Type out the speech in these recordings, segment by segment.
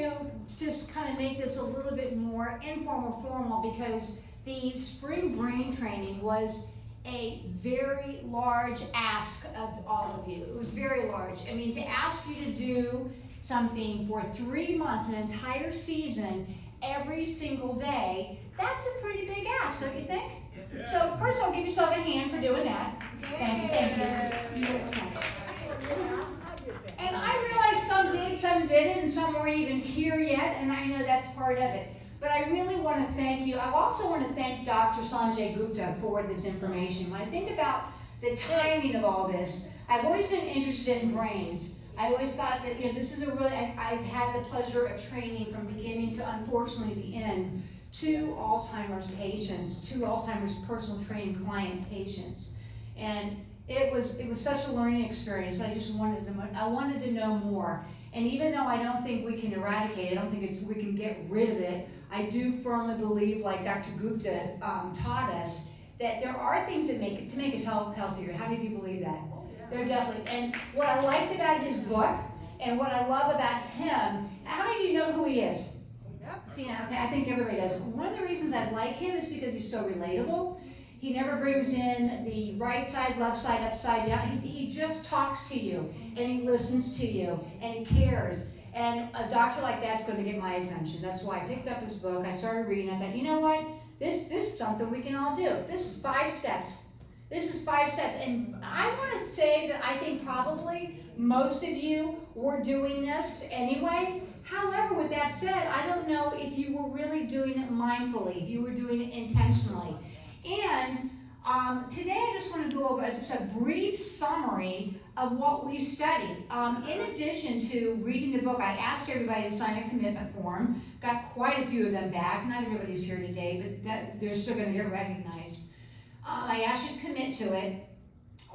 to just kind of make this a little bit more informal, formal, because the spring brain training was a very large ask of all of you. It was very large. I mean, to ask you to do something for 3 months, an entire season, every single day, that's a pretty big ask, don't you think? Yeah. So first of all, give yourself a hand for doing that. Thank you. And I realize some did, some didn't, and some weren't even here yet, and I know that's part of it. But I really want to thank you. I also want to thank Dr. Sanjay Gupta for this information. When I think about the timing of all this, I've always been interested in brains. I always thought that, this is a really, I've had the pleasure of training from beginning to, unfortunately, the end, 2 Alzheimer's patients, 2 Alzheimer's personal training client patients. And it was such a learning experience. I just wanted to know more. And even though I don't think we can eradicate it, I don't think we can get rid of it, I do firmly believe, like Dr. Gupta taught us, that there are things that make us healthier. How many of you believe that? There are definitely. And what I liked about his book, and what I love about him, how many of you know who he is? See, okay, I think everybody does. One of the reasons I like him is because he's so relatable. He never brings in the right side, left side, upside down. He just talks to you, and he listens to you, and he cares. And a doctor like that's going to get my attention. That's why I picked up his book. I started reading. I thought, you know what? This is something we can all do. This is 5 steps. This is 5 steps. And I want to say that I think probably most of you were doing this anyway. However, with that said, I don't know if you were really doing it mindfully, if you were doing it intentionally. And today I just want to go over just a brief summary of what we studied. In addition to reading the book, I asked everybody to sign a commitment form. Got quite a few of them back. Not everybody's here today, but they're still going to get recognized. I asked you to commit to it.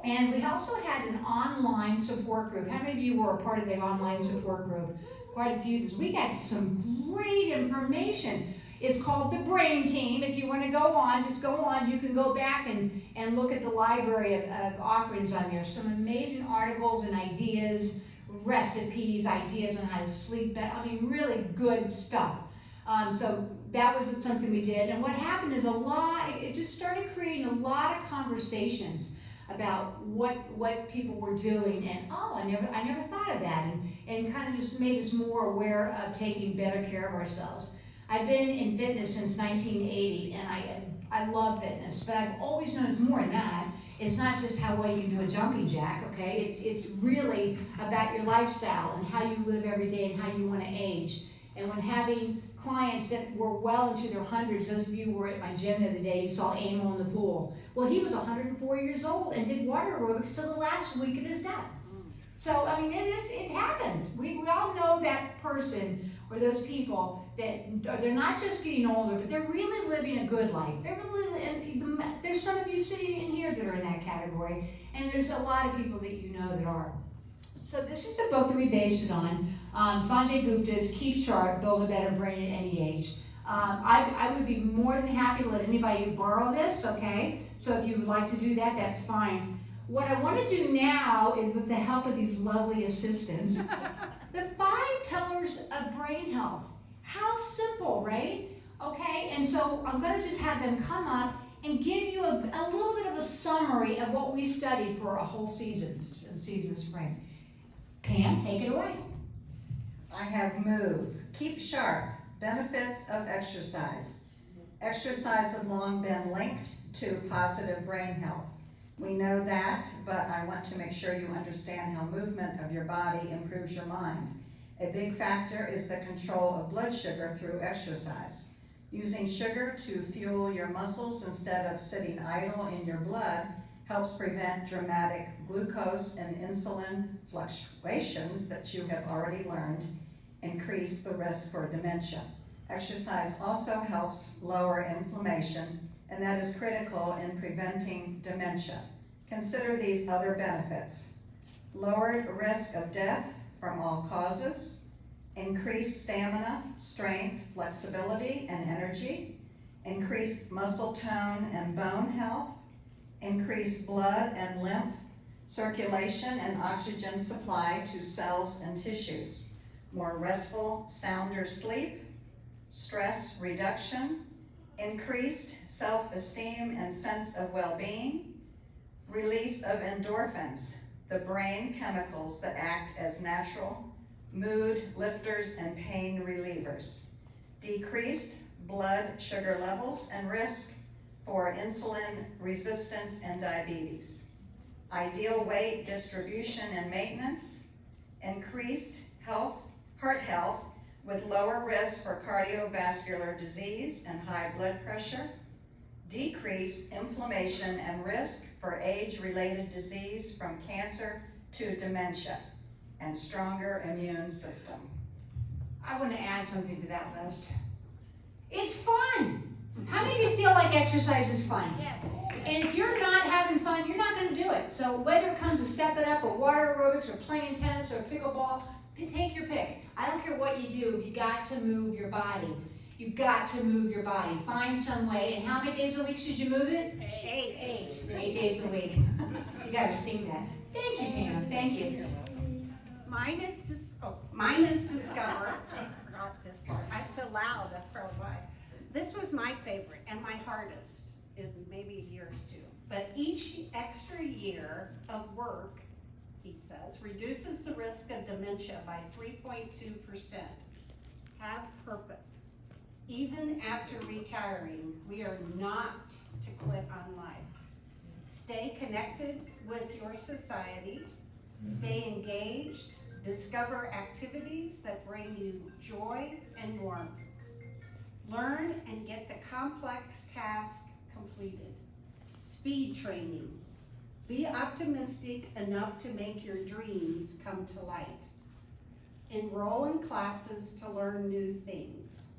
And we also had an online support group. How many of you were a part of the online support group? Quite a few. We got some great information. It's called the Brain Team. If you want to go on, just go on. You can go back and look at the library of offerings on there. Some amazing articles and ideas, recipes, ideas on how to sleep better. I mean, really good stuff. So that was something we did. And what happened is it just started creating a lot of conversations about what people were doing, and I never thought of that, and kind of just made us more aware of taking better care of ourselves. I've been in fitness since 1980, and I love fitness, but I've always known it's more than that. It's not just how well you can do a jumping jack, okay? It's really about your lifestyle and how you live every day and how you want to age. And when having clients that were well into their hundreds, those of you who were at my gym the other day, you saw Emil in the pool. Well, he was 104 years old and did water aerobics till the last week of his death. So, I mean, it happens. We all know that person or those people that they're not just getting older, but they're really living a good life. There's some of you sitting in here that are in that category, and there's a lot of people that you know that are. So this is the book that we based it on. Sanjay Gupta's Keep Sharp, Build a Better Brain at Any Age. I would be more than happy to let anybody borrow this, okay? So if you would like to do that, that's fine. What I want to do now is, with the help of these lovely assistants, the 5 pillars of brain health. How simple, right? Okay, and so I'm going to just have them come up and give you a little bit of a summary of what we studied for a whole season, the season of spring. Pam, take it away. I have move, keep sharp, benefits of exercise. Exercise has long been linked to positive brain health. We know that, but I want to make sure you understand how movement of your body improves your mind. A big factor is the control of blood sugar through exercise. Using sugar to fuel your muscles instead of sitting idle in your blood helps prevent dramatic glucose and insulin fluctuations that you have already learned, increase the risk for dementia. Exercise also helps lower inflammation, and that is critical in preventing dementia. Consider these other benefits: lowered risk of death from all causes, increased stamina, strength, flexibility, and energy, increased muscle tone and bone health, increased blood and lymph circulation and oxygen supply to cells and tissues, more restful, sounder sleep, stress reduction, increased self-esteem and sense of well-being, release of endorphins, the brain chemicals that act as natural mood lifters and pain relievers, decreased blood sugar levels and risk for insulin resistance and diabetes, ideal weight distribution and maintenance, increased heart health with lower risk for cardiovascular disease and high blood pressure, decreased inflammation and risk for age-related disease from cancer to dementia, and stronger immune system. I want to add something to that list. It's fun. How many of you feel like exercise is fun? Yes. And if you're not having fun, you're not going to do it. So whether it comes to step it up or water aerobics or playing tennis or pickleball, take your pick. I don't care what you do, you got to move your body. You've got to move your body. Find some way. And how many days a week should you move it? 8. 8 days a week. You got to sing that. Thank you, Pam. Thank you. Mine is Discover. I forgot this part. I'm so loud, that's probably why. This was my favorite and my hardest in maybe yours too. But each extra year of work, he says, reduces the risk of dementia by 3.2%. Have purpose. Even after retiring, we are not to quit on life. Stay connected with your society. Stay engaged. Discover activities that bring you joy and warmth. Learn and get the complex task completed. Speed training. Be optimistic enough to make your dreams come to light. Enroll in classes to learn new things.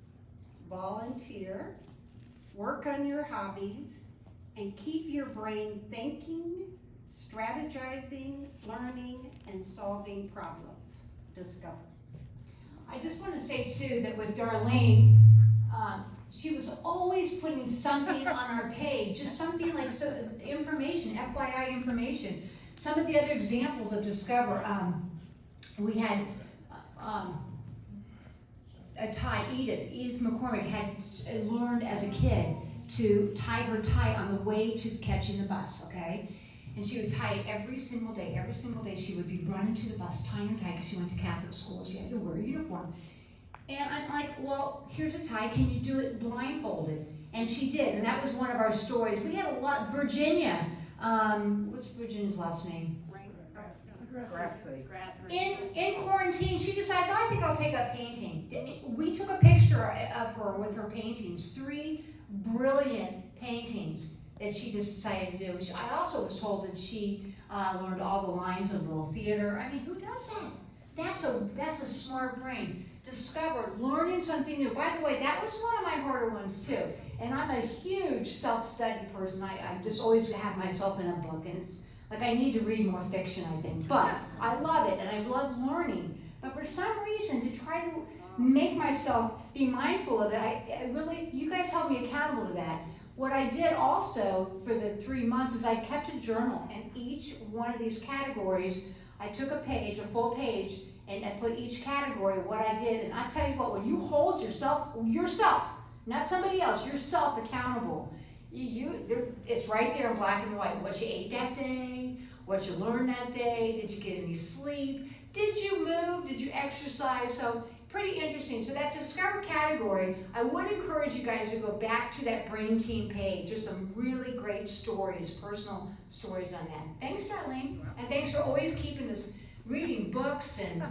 Volunteer. Work on your hobbies. And keep your brain thinking, strategizing, learning, and solving problems. Discover. I just want to say too that with Darlene, she was always putting something on our page, just something like information, FYI information. Some of the other examples of Discover, we had a tie, Edith McCormick had learned as a kid to tie her tie on the way to catching the bus, okay? And she would tie it every single day. Every single day she would be running to the bus, tying her tie, because she went to Catholic school. She had to wear a uniform. And I'm like, well, here's a tie. Can you do it blindfolded? And she did. And that was one of our stories. We had a lot. Virginia. What's Virginia's last name? Grassy. In quarantine, she decides, oh, I think I'll take up painting. We took a picture of her with her paintings. 3 brilliant paintings that she just decided to do. I also was told that she learned all the lines of Little Theater. I mean, who does that? That's a smart brain. Discover, learning something new. By the way, that was one of my harder ones too. And I'm a huge self-study person. I just always have myself in a book, and it's like I need to read more fiction, I think. But I love it, and I love learning. But for some reason, to try to make myself be mindful of it, I really, you guys held me accountable to that. What I did also for the 3 months is I kept a journal, and each one of these categories, I took a page, a full page, and I put each category, what I did. And I tell you what, when you hold yourself, not somebody else, yourself accountable, it's right there in black and white. What you ate that day, what you learned that day, did you get any sleep, did you move, did you exercise? So pretty interesting. So that Discover category, I would encourage you guys to go back to that Brain Team page. There's some really great stories, personal stories on that. Thanks, Darlene, and thanks for always keeping us reading books, and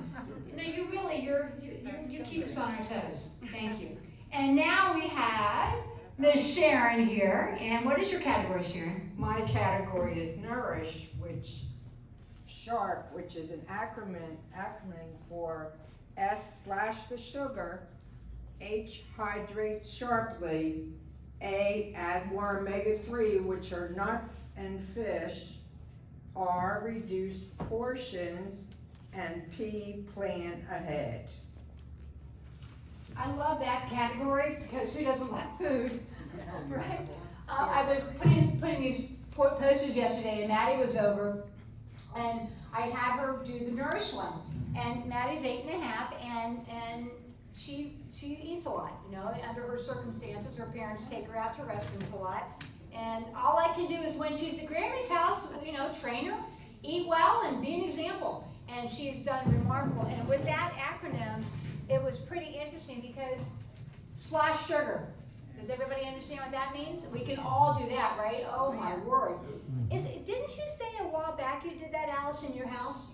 you keep us on our toes. Thank you. And now we have Miss Sharon here. And what is your category, Sharon? My category is Nourish, SHARP, which is an acronym for S/the sugar, H hydrates sharply, A add more omega-3, which are nuts and fish, R reduced portions, and P plan ahead. I love that category because who doesn't love food, right? I was putting these posters yesterday, and Maddie was over, and I had her do the Nourish one. And Maddie's 8.5, and she eats a lot, you know, under her circumstances. Her parents take her out to restaurants a lot. And all I can do is when she's at Grammy's house, you know, train her, eat well, and be an example. And she's done remarkable. And with that acronym, it was pretty interesting because slash sugar. Does everybody understand what that means? We can all do that, right? Oh my word. Didn't you say a while back you did that, Alice, in your house?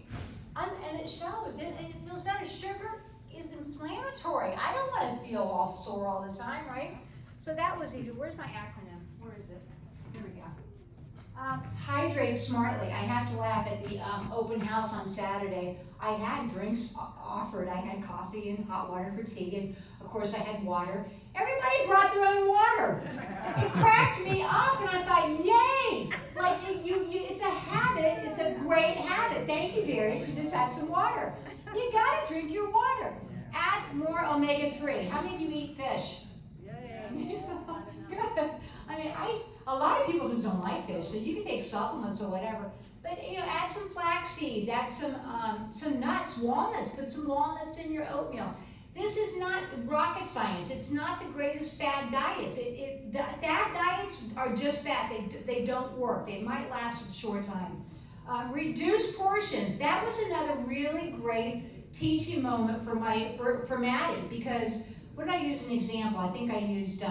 And it showed, and it feels better. Sugar is inflammatory. I don't want to feel all sore all the time, right? So that was easy. Where's my acronym? Where is it? Here we go. Hydrate smartly. I have to laugh at the open house on Saturday. I had drinks offered. I had coffee and hot water for tea, and of course I had water. Everybody brought their own water. It cracked me up, and I thought, yay! Like it's a habit. It's a great habit. Thank you, dear. You just had some water. You gotta drink your water. Add more omega-3. How many of you eat fish? Good. I mean, a lot of people just don't like fish, so you can take supplements or whatever. But you know, add some flax seeds, add some nuts, walnuts. Put some walnuts in your oatmeal. This is not rocket science. It's not the greatest fad diets. Fad diets are just that. They don't work. They might last a short time. Reduce portions. That was another really great teaching moment for Maddie, because what did I use an example? I think I used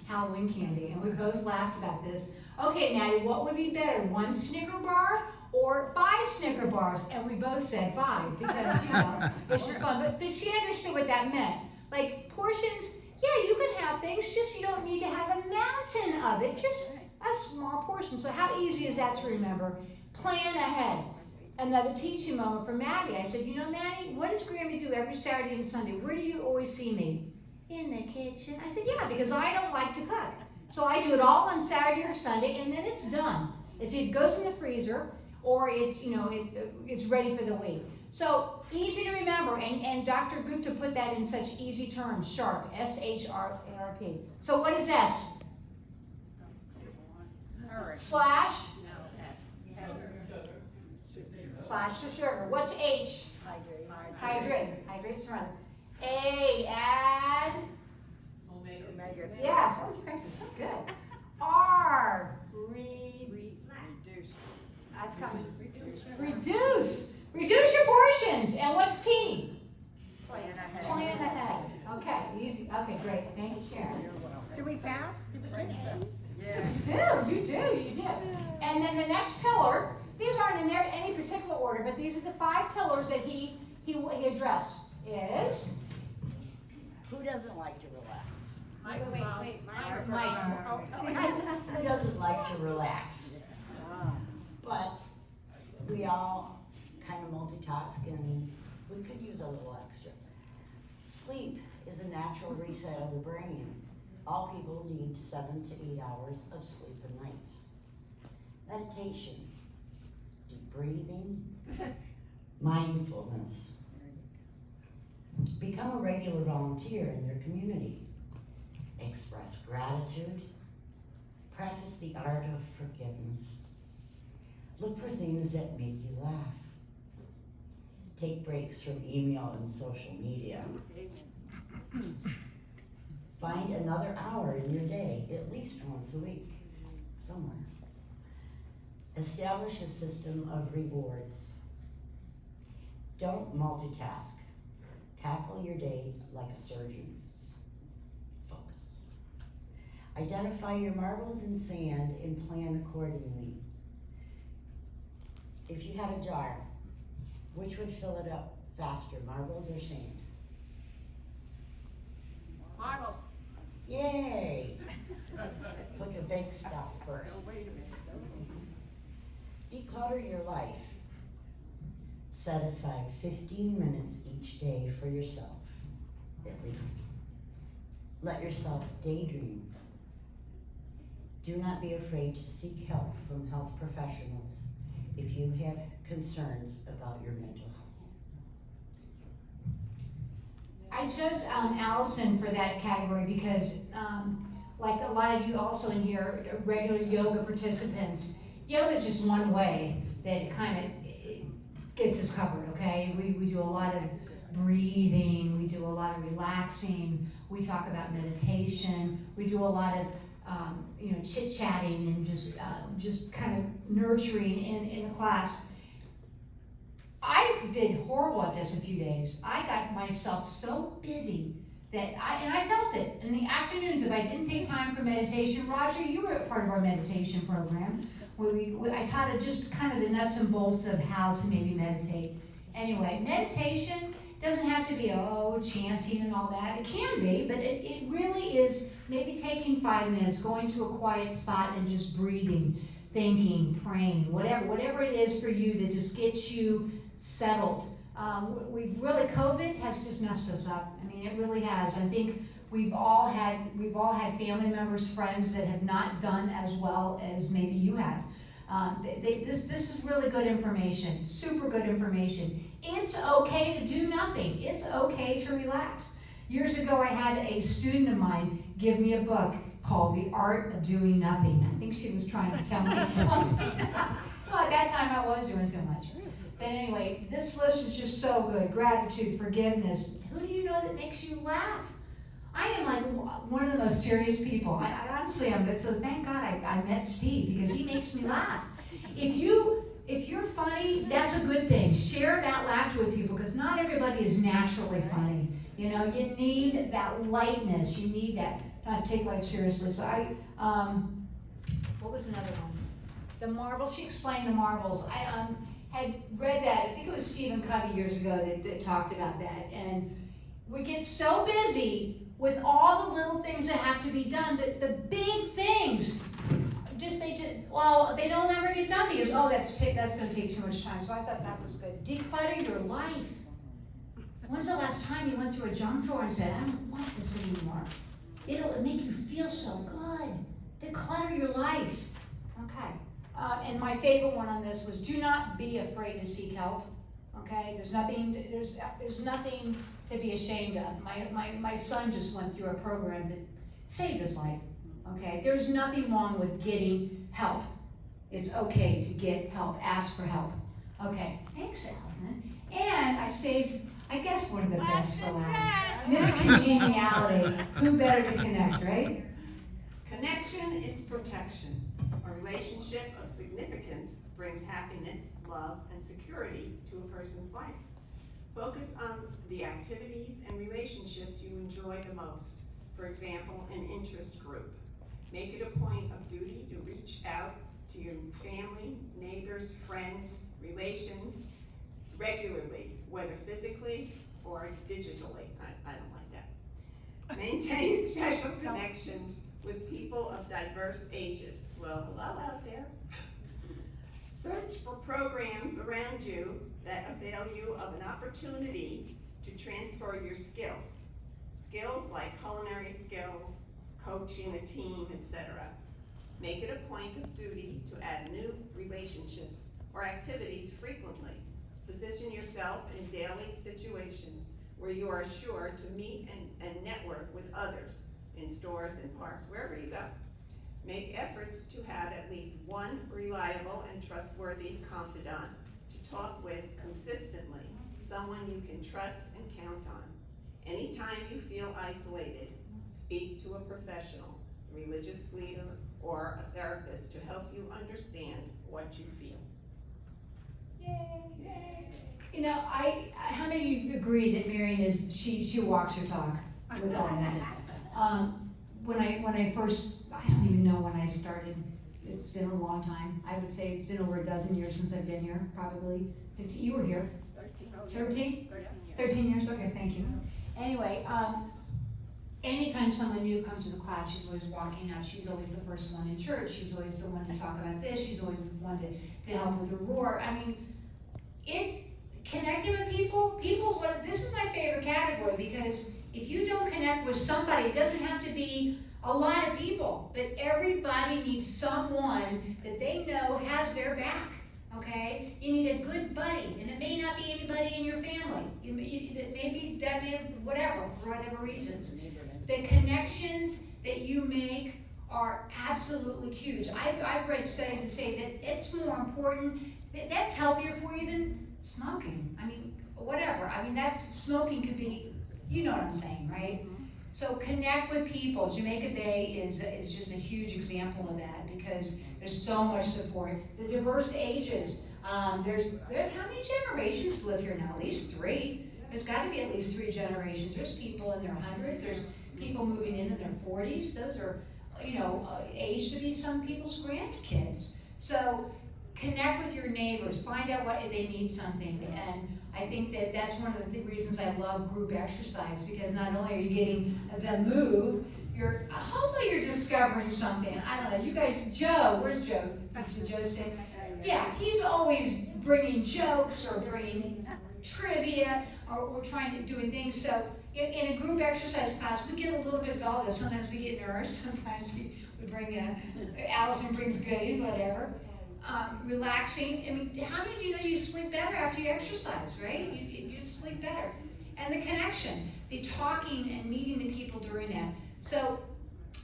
Halloween candy, and we both laughed about this. Okay, Maddie, what would be better, 1 Snicker bar or 5 Snicker bars? And we both said 5 because, you know, it's just fun. But she understood what that meant. Like portions, yeah, you can have things, just you don't need to have a mountain of it, just a small portion. So how easy is that to remember? Plan ahead. Another teaching moment for Maddie. I said, you know, Maddie, what does Grammy do every Saturday and Sunday? Where do you always see me? In the kitchen. I said, yeah, because I don't like to cook. So I do it all on Saturday or Sunday, and then it's done. It goes in the freezer, or it's, you know, it's ready for the week. So easy to remember, and Dr. Gupta put that in such easy terms, SHARP, S-H-R-A-R-P. So what is S? Slash? Slash the sugar. What's H? Hydrate. Hydrate surrounded. A, add? Omega. Yes. Oh, you guys are so good. R, reduce. That's coming. Reduce. Reduce your portions. And what's P? Plan ahead. Okay, easy. Okay, great. Thank you, Sharon. Did we pass? Did we get this? Yeah. You do. And then the next pillar, these aren't in there any particular order, but these are the 5 pillars that he addressed. Is? Who doesn't like to relax? Wait. Who doesn't like to relax? But we all kind of multitask, and we could use a little extra. Sleep is a natural reset of the brain. All people need 7 to 8 hours of sleep a night. Meditation, deep breathing, mindfulness. Become a regular volunteer in your community. Express gratitude. Practice the art of forgiveness. Look for things that make you laugh. Take breaks from email and social media. Find another hour in your day, at least once a week, somewhere. Establish a system of rewards. Don't multitask. Tackle your day like a surgeon. Focus. Identify your marbles in sand and plan accordingly. If you had a jar, which would fill it up faster, marbles or sand? Marbles. Yay! Put the big stuff first. Declutter your life. Set aside 15 minutes each day for yourself, at least. Let yourself daydream. Do not be afraid to seek help from health professionals if you have concerns about your mental health. I chose Allison for that category because, like a lot of you also in here, regular yoga participants, yoga is just one way that it kind of gets us covered, okay? We do a lot of breathing, we do a lot of relaxing, we talk about meditation, we do a lot of chit-chatting and just kind of nurturing in the class. I did horrible at this a few days. I got myself so busy that I felt it. In the afternoons, if I didn't take time for meditation, Roger, you were a part of our meditation program. I taught it just kind of the nuts and bolts of how to maybe meditate. Anyway, meditation doesn't have to be, chanting and all that. It can be, but it really is maybe taking 5 minutes, going to a quiet spot and just breathing, thinking, praying, whatever it is for you that just gets you settled. COVID has just messed us up. I mean, it really has. I think we've all had family members, friends that have not done as well as maybe you have. This is really good information, super good information. It's okay to do nothing. It's okay to relax. Years ago, I had a student of mine give me a book called The Art of Doing Nothing. I think she was trying to tell me something. Well, at that time, I was doing too much. But anyway, this list is just so good. Gratitude, forgiveness. Who do you know that makes you laugh? I am like one of the most serious people. I honestly am. So thank God I met Steve, because he makes me laugh. If you're funny, that's a good thing. Share that laughter with people, because not everybody is naturally funny. You need that lightness. You need that, not to take life seriously. So what was another one? The marbles. She explained the marbles. I had read that. I think it was Stephen Covey years ago that talked about that. And we get so busy with all the little things that have to be done that the big things they don't ever get done, because that's going to take too much time. So I thought that was good. Declutter your life. When's the last time you went through a junk drawer and said, I don't want this anymore? It'll make you feel so good. Declutter your life. Okay. And my favorite one on this was, do not be afraid to seek help. Okay, there's nothing to be ashamed of. My son just went through a program that saved his life. Okay, there's nothing wrong with getting help. It's okay to get help. Ask for help. Okay, thanks, Allison. And I saved, I guess, one of the best for last. Miss Congeniality. Who better to connect, right? Connection is protection. A relationship of significance brings happiness, love, and security to a person's life. Focus on the activities and relationships you enjoy the most. For example, an interest group. Make it a point of duty to reach out to your family, neighbors, friends, relations regularly, whether physically or digitally. I don't like that. Maintain special connections with people of diverse ages. Well, hello out there. Search for programs around you that avail you of an opportunity to transfer your skills. Skills like culinary skills, coaching a team, etc. Make it a point of duty to add new relationships or activities frequently. Position yourself in daily situations where you are sure to meet and network with others in stores and parks, wherever you go. Make efforts to have at least one reliable and trustworthy confidant to talk with consistently, someone you can trust and count on. Anytime you feel isolated, speak to a professional, religious leader, or a therapist to help you understand what you feel. Yay! How many of you agree that Marion she walks her talk with all that? When I first, I don't even know when I started. It's been a long time. I would say it's been over a dozen years since I've been here, probably 15. You were here? 13? 13 years, okay, thank you. Anyway, anytime someone new comes to the class, she's always walking up. She's always the first one in church. She's always the one to talk about this. She's always the one to help with the roar. I mean, it's connecting with people. This is my favorite category, because if you don't connect with somebody, it doesn't have to be a lot of people, but everybody needs someone that they know has their back. Okay, you need a good buddy, and it may not be anybody in your family. Whatever, for whatever reasons. The connections that you make are absolutely huge. I've read studies that say that it's more important. That's healthier for you than smoking. I mean, whatever. I mean, that's, smoking could be, you know what I'm saying, right? So connect with people. Jamaica Bay is just a huge example of that because there's so much support. The diverse ages. There's how many generations live here now? At least 3. There's got to be at least 3 generations. There's people in their hundreds. There's people moving in their 40s. Those are, age to be some people's grandkids. So connect with your neighbors. Find out if they need something. And I think that's one of the reasons I love group exercise, because not only are you getting the move, hopefully you're discovering something. I don't know, you guys, Joe, where's Joe? Did Joe say? Yeah, he's always bringing jokes or bringing trivia or doing things. So in a group exercise class, we get a little bit of all this. Sometimes we get nervous, sometimes we bring, Allison brings goodies, whatever. Relaxing. I mean, how many of you know you sleep better after you exercise, right? You sleep better. And the connection, the talking and meeting the people during that. So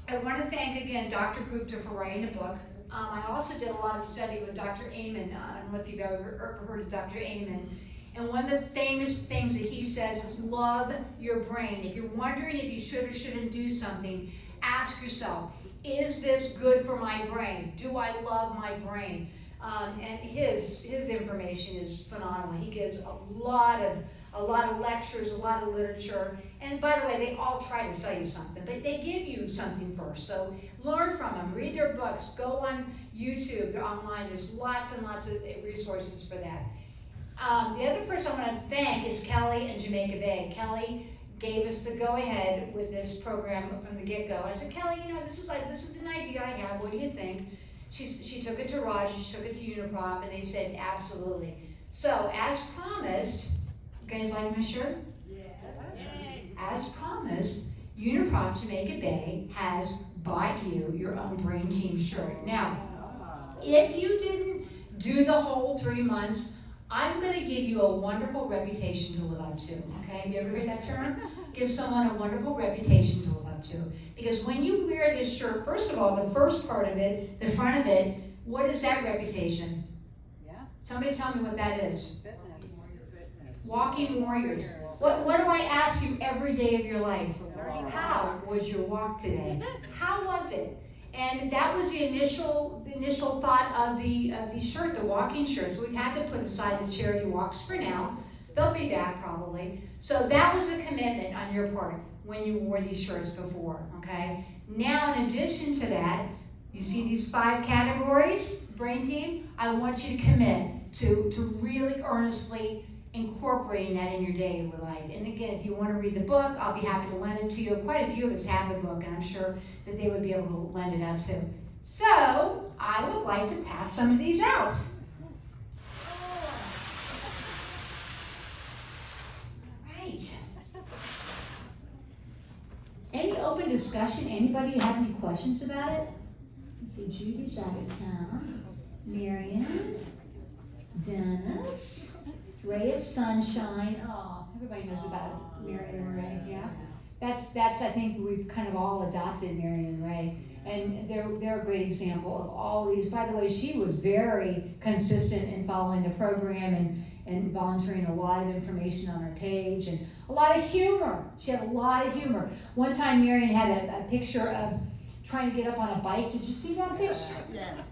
I want to thank again Dr. Gupta for writing a book. I also did a lot of study with Dr. Amen. I don't know if you've ever heard of Dr. Amen. And one of the famous things that he says is love your brain. If you're wondering if you should or shouldn't do something, ask yourself, is this good for my brain? Do I love my brain? And his information is phenomenal. He gives a lot of lectures, a lot of literature. And by the way, they all try to sell you something, but they give you something first. So learn from them, read their books, go on YouTube, they're online. There's lots and lots of resources for that. The other person I want to thank is Kelly and Jamaica Bay. Kelly gave us the go-ahead with this program from the get-go. I said, Kelly, this is an idea I have. What do you think? She took it to Roger, she took it to Uniprop, and they said, absolutely. So, as promised, you guys like my shirt? Yeah. As promised, Uniprop Jamaica Bay has bought you your own Brain Team shirt. Now, if you didn't do the whole 3 months, I'm going to give you a wonderful reputation to live up to, okay? Have you ever heard that term? Give someone a wonderful reputation to live up to. Because when you wear this shirt, first of all, the first part of it, the front of it, what is that reputation? Yeah. Somebody tell me what that is. Fitness. Walking warriors. What do I ask you every day of your life? How was your walk today? How was it? And that was the initial thought of the shirt, the walking shirts. We've had to put aside the charity walks for now. They'll be back probably. So that was a commitment on your part when you wore these shirts before, okay? Now, in addition to that, you see these 5 categories, Brain Team? I want you to commit to really earnestly incorporating that in your daily life. And again, if you want to read the book, I'll be happy to lend it to you. Quite a few of us have the book, and I'm sure that they would be able to lend it out too. So, I would like to pass some of these out. All right. Any open discussion? Anybody have any questions about it? Let's see, Judy's out of town. Marion, Dennis, Ray of Sunshine. Oh, everybody knows about Marion and Ray, yeah? That's I think we've kind of all adopted Marion and Ray. And they're a great example of all these. By the way, she was very consistent in following the program and volunteering a lot of information on her page and a lot of humor. She had a lot of humor. One time Marion had a picture of trying to get up on a bike. Did you see that picture? Yes.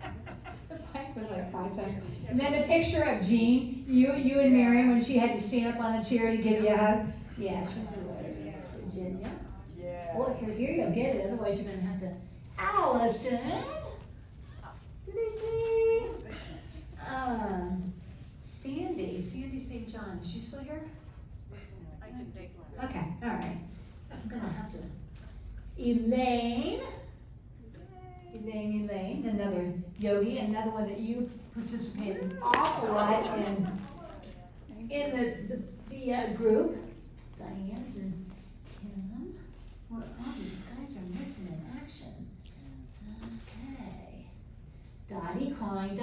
The bike was like 5 times. And then a picture of Jean, you and Marion when she had to stand up on a chair to give you a hug. Yeah, she's hilarious. Virginia. Yeah. Well, if you're here, you'll get it. Otherwise, you're going to have to. Allison. Sandy St. John. Is she still here? I can take one. Okay, all right. I'm going to have to. Elaine, another yogi, another one that you participated an awful lot in the group. Diane's and Kim. Well, all these guys are missing in action. Okay. Dottie Klein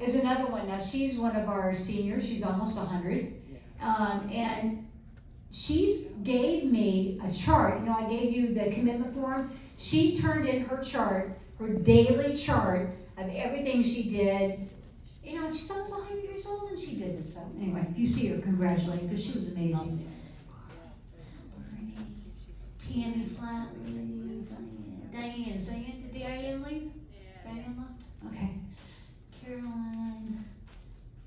is another one. Now she's one of our seniors. She's almost 100. And she gave me a chart. I gave you the commitment form. She turned in her chart, her daily chart of everything she did You know, she's almost 100 years old and she did this. So anyway, if you see her, congratulate her because she was amazing. Tammy Flatley, Diane. Did Diane leave? Diane left? Okay. Caroline,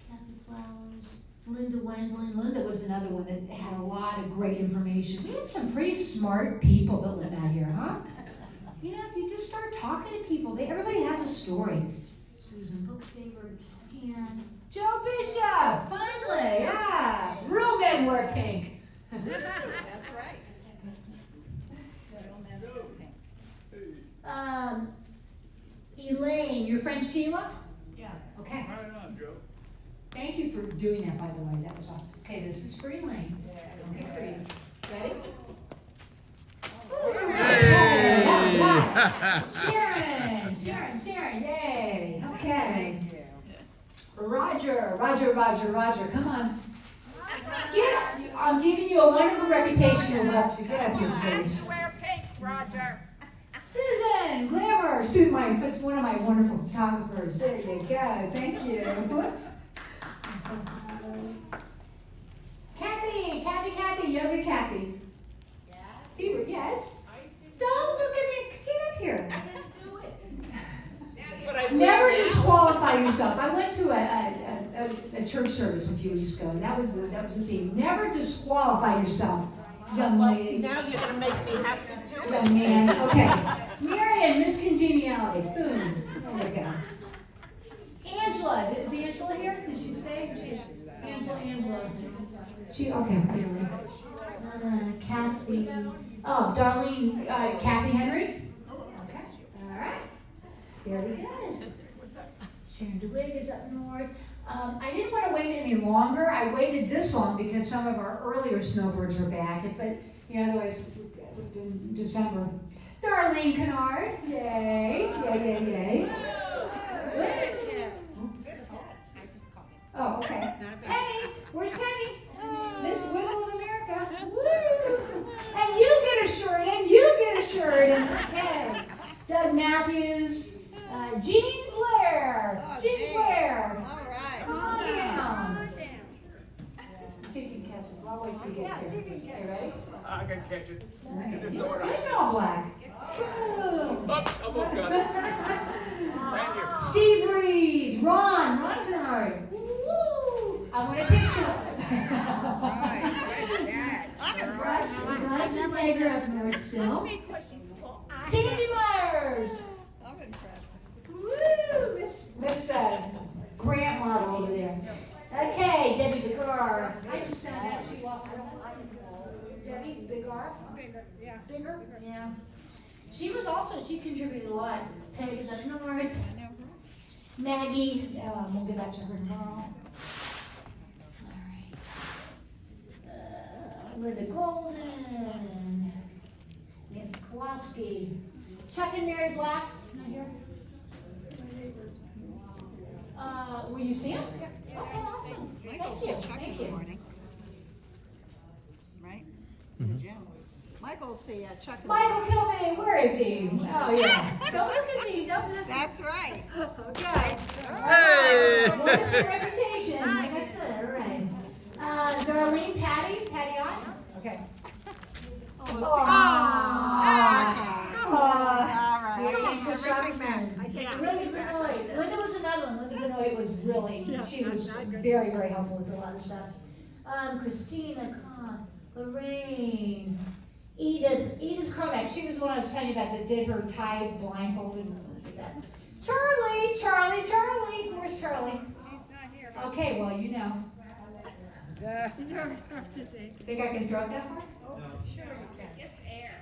Kathy Flowers, Linda Wendland. Linda was another one that had a lot of great information. We had some pretty smart people that live out here, huh? You know, if you just start talking to people, everybody has a story. Susan Booksaver, and Joe Bishop, finally, real men wear pink. That's right. Elaine, your friend Sheila? Yeah. Okay. Right on, Joe. Thank you for doing that, by the way. That was awesome. Okay, this is for Elaine. Okay, for you. Ready? Sharon, yay. Okay. Roger, come on. I'm giving you a wonderful reputation to live up to. Get up here, please. Wear pink, Roger. Susan, Glamour, one of my wonderful photographers. There you go. Thank you. Whoops. Kathy, Yoga Kathy. Yeah. See, yes? Don't look at me. Get up here. Never disqualify yourself. I went to a church service a few weeks ago, and that was the theme. Never disqualify yourself, young lady. Now you're gonna make me have to do it. Young man. Okay. Marion, Miss Congeniality. Boom. There we go. Angela. Is Angela here? Did she stay? Angela. She, okay. Kathy. Oh, Darlene, Kathy Henry. Okay. All right. Very good. Sharon DeWitt is up north. I didn't want to wait any longer. I waited this long because some of our earlier snowbirds were back, but otherwise it would have been December. Darlene Kennard, yay. Whoops. Oh, okay. Penny, where's Penny? Miss Widow of America. Woo! And you get a shirt, okay. Doug Matthews. Jean Blair. All right. Calm down. See if you can catch it. I'll wait till you get here. Okay, ready? I can catch it. Okay. You're in all black. Boom. Oops, almost got it. Thank you. Steve Reed. Ron Bernard. Woo! I want a picture. Russ and Lager up north still. Sandy Myers. I'm impressed. Woo! Miss Grant model over there. Okay, Debbie Bigar. I just found out she lost her husband. Debbie Bigar? Bigger? Yeah. She contributed a lot. Taylor's up north. Maggie, we'll get back to her tomorrow. All right. Linda Golden. James Kowalski. Chuck and Mary Black. Not here. Will you see him? Okay, awesome. Thank you. Right? In the gym. Michael see Chuck. Michael Kilbane, where is he? Oh, yeah. Don't look at me. Don't look at me. That's right. Okay. Hey! Wonderful reputation. Like I said, all right. Darlene, Patty on? Okay. All right. Chris Robinson. Linda Benoit. Linda was another one. Linda Benoit was really, she was very, very helpful with a lot of stuff. Christina, Lorraine, Edith Cromack. She was the one I was telling you about that did her tie blindfolded. Charlie. Where's Charlie? Okay, well, you know. Think I can throw it that far? Oh, sure you can. It's air.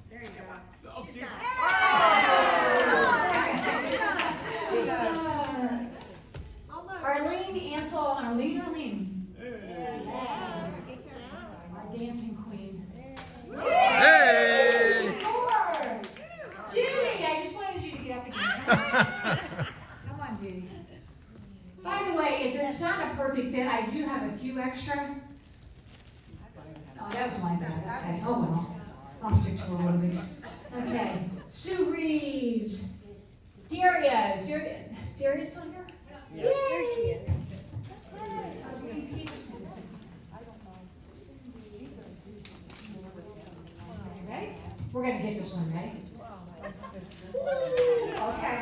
There you go. Arlene. Our dancing queen. Hey! Score! Judy, I just wanted you to get up again. Come on, Judy. By the way, it's not a perfect fit. I do have a few extra. Oh, that was my bad. Okay. Oh well. I'll stick to one of these. Okay. Sue Reeves. Darius. Gary's still here? Yeah, there she is. Ready? We're gonna get this one, ready? Okay.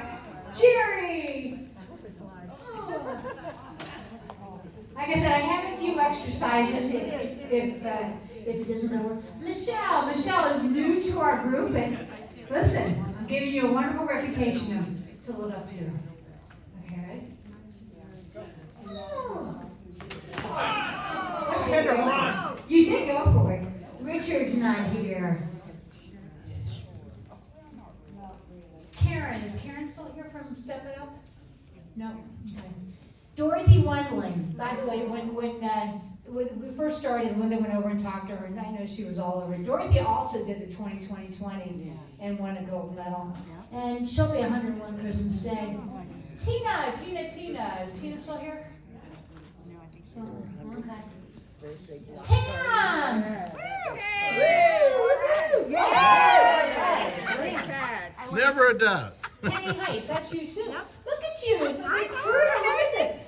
Jerry! Like I said, I have a few exercises if it doesn't know where. Michelle is new to our group, and listen, I'm giving you a wonderful reputation to live up to. Okay, ready? You did go for it. Richard's not here. Karen, is Karen still here from Step It Up? No? Okay. Dorothy Wendling, by the way, when we first started, Linda went over and talked to her, and I know she was all over it. Dorothy also did the 20-20-20 and won a gold medal. And she'll be 101 Christmas Day. Tina. Is Tina still here? Okay. Pam! Never a doubt. Penny Heights, that's you too. Look at you, the big crew. Listen,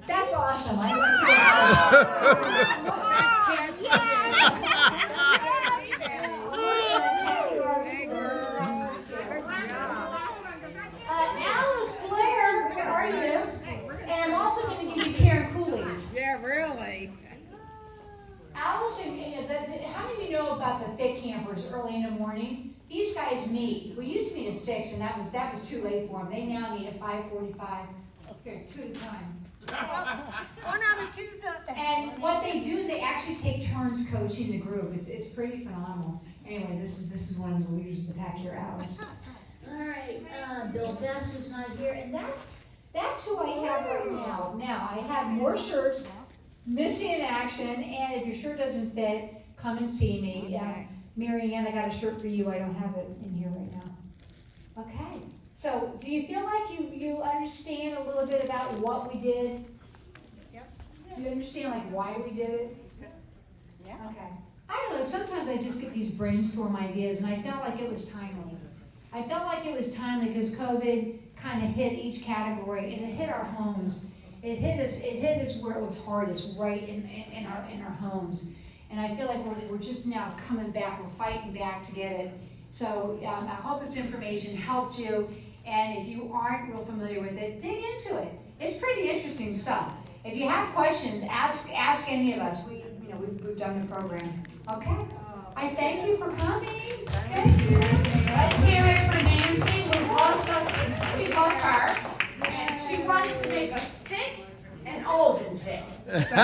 that's awesome. Alice Blair, where are you? And I'm also going to give you Karen Cooley's. Yeah, really. Alice, how many of you know about the thick campers early in the morning? These guys meet. We used to meet at 6, and that was too late for them. They now meet at 5:45. Okay, 2 at a time. One out of two. And what they do is they actually take turns coaching the group. It's pretty phenomenal. Anyway, this is one of the leaders of the pack here, Alice. All right, Bill Best is not here, and that's who I have right now. Now I have more shirts missing in action, and if your shirt doesn't fit, come and see me. Mary Ann, I got a shirt for you. I don't have it in here right now. Okay. So, do you feel like you understand a little bit about what we did? Yep. Do you understand like why we did it? Yeah. Okay. I don't know, sometimes I just get these brainstorm ideas, and I felt like it was timely. I felt like it was timely because COVID kind of hit each category, and it hit our homes. It hit us where it was hardest, right in our homes. And I feel like we're just now coming back, we're fighting back to get it. So I hope this information helped you, and if you aren't real familiar with it, dig into it. It's pretty interesting stuff. If you have questions, ask any of us. We've done the program. Okay? I thank you for coming. Thank you. Let's hear it for Nancy. We love her, and she wants to make us thick and old and thick. So,